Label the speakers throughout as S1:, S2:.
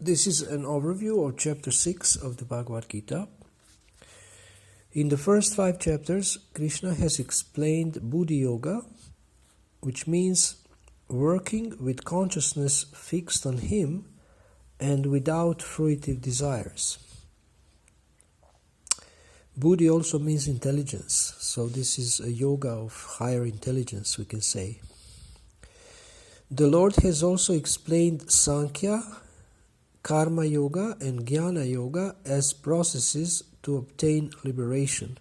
S1: This is an overview of chapter 6 of the Bhagavad Gita. In the first 5 chapters, Krishna has explained Buddhi Yoga, which means working with consciousness fixed on Him and without fruitive desires. Buddhi also means intelligence, so this is a yoga of higher intelligence, we can say. The Lord has also explained Sankhya, Karma Yoga and Jnana Yoga as processes to obtain liberation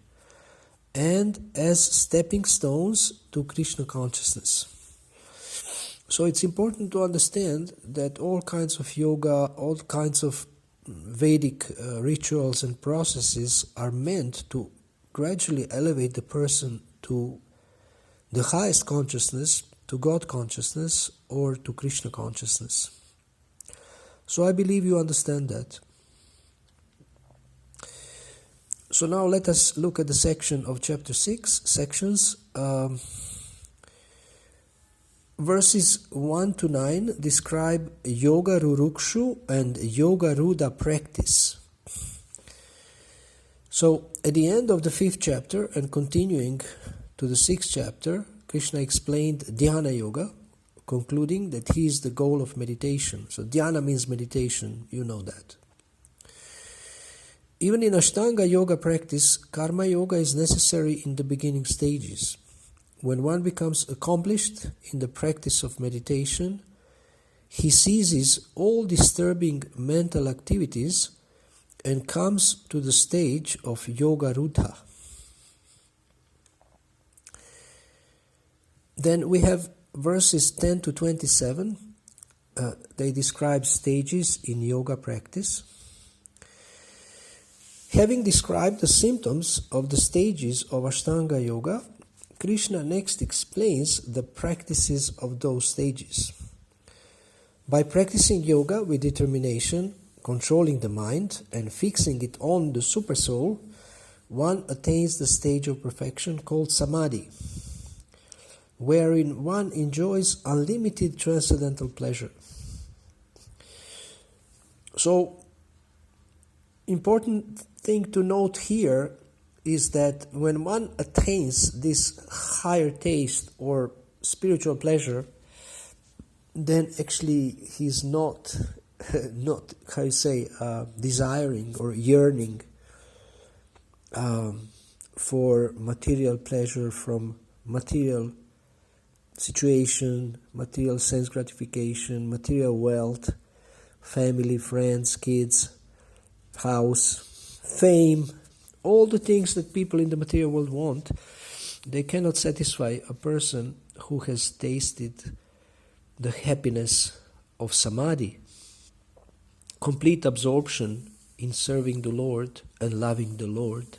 S1: and as stepping stones to Krishna consciousness. So it's important to understand that all kinds of yoga, all kinds of Vedic rituals and processes are meant to gradually elevate the person to the highest consciousness, to God consciousness or to Krishna consciousness. So I believe you understand that. So now let us look at the section of chapter 6, sections. Verses 1 to 9 describe Yoga Rurukshu and Yoga Ruda practice. So at the end of the 5th chapter and continuing to the 6th chapter, Krishna explained Dhyana Yoga, concluding that he is the goal of meditation. So dhyana means meditation, you know that. Even in Ashtanga Yoga practice, Karma Yoga is necessary in the beginning stages. When one becomes accomplished in the practice of meditation, he ceases all disturbing mental activities and comes to the stage of Yoga Rudha. Then we have verses 10 to 27, they describe stages in yoga practice. Having described the symptoms of the stages of Ashtanga Yoga, Krishna next explains the practices of those stages. By practicing yoga with determination, controlling the mind, and fixing it on the Supersoul, one attains the stage of perfection called Samadhi, wherein one enjoys unlimited transcendental pleasure. So, important thing to note here is that when one attains this higher taste or spiritual pleasure, then actually he's not desiring or yearning for material pleasure from material situation, material sense gratification, material wealth, family, friends, kids, house, fame, all the things that people in the material world want. They cannot satisfy a person who has tasted the happiness of Samadhi, complete absorption in serving the Lord and loving the Lord.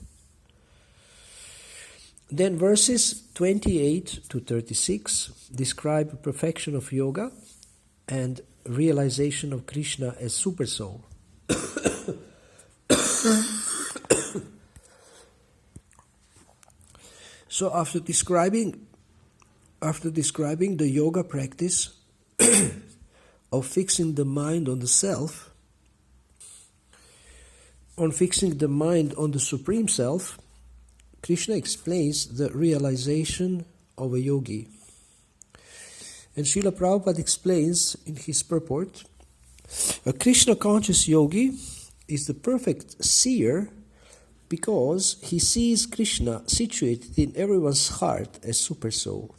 S1: Then verses 28 to 36 describe perfection of yoga and realization of Krishna as Supersoul. So after describing the yoga practice of fixing the mind on the self, on fixing the mind on the Supreme Self, Krishna explains the realization of a yogi. And Srila Prabhupada explains in his purport, a Krishna conscious yogi is the perfect seer because he sees Krishna situated in everyone's heart as Supersoul.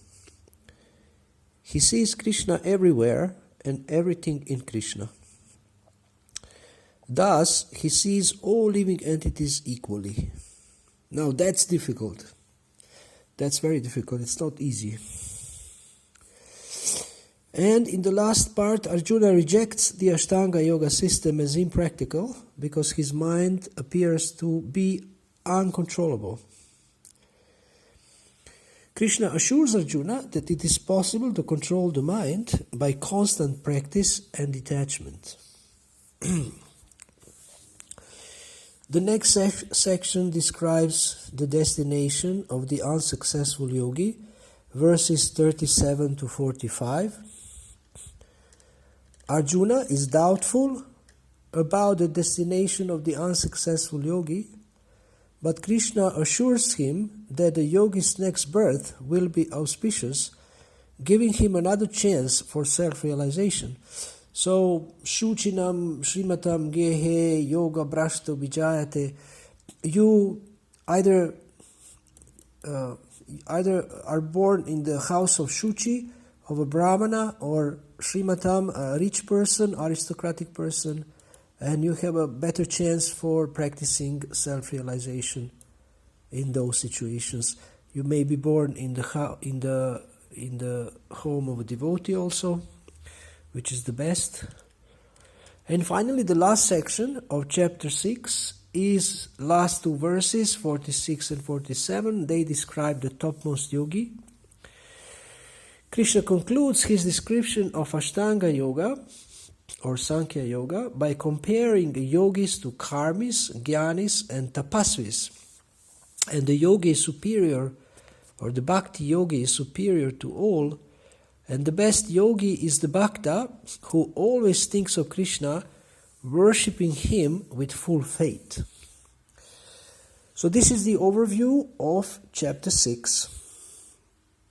S1: He sees Krishna everywhere and everything in Krishna. Thus, he sees all living entities equally. Now that's difficult. That's very difficult. It's not easy. And in the last part, Arjuna rejects the Ashtanga Yoga system as impractical because his mind appears to be uncontrollable. Krishna assures Arjuna that it is possible to control the mind by constant practice and detachment. The next section describes the destination of the unsuccessful yogi, verses 37 to 45. Arjuna is doubtful about the destination of the unsuccessful yogi, but Krishna assures him that the yogi's next birth will be auspicious, giving him another chance for self-realization. So, Shuchinam Srimatam Gehe Yoga Brashto Vijayate, you either are born in the house of Shuchi, of a Brahmana, or Srimatam, a rich person, aristocratic person, and you have a better chance for practicing self-realization in those situations. You may be born in the home of a devotee also, which is the best. And finally, the last section of chapter 6 is last two verses, 46 and 47. They describe the topmost yogi. Krishna concludes his description of Ashtanga Yoga or Sankhya Yoga by comparing the yogis to karmis, jnanis and tapasvis. And the yogi is superior, or the bhakti yogi is superior to all, and the best yogi is the bhakta who always thinks of Krishna, worshipping him with full faith. So this is the overview of chapter 6.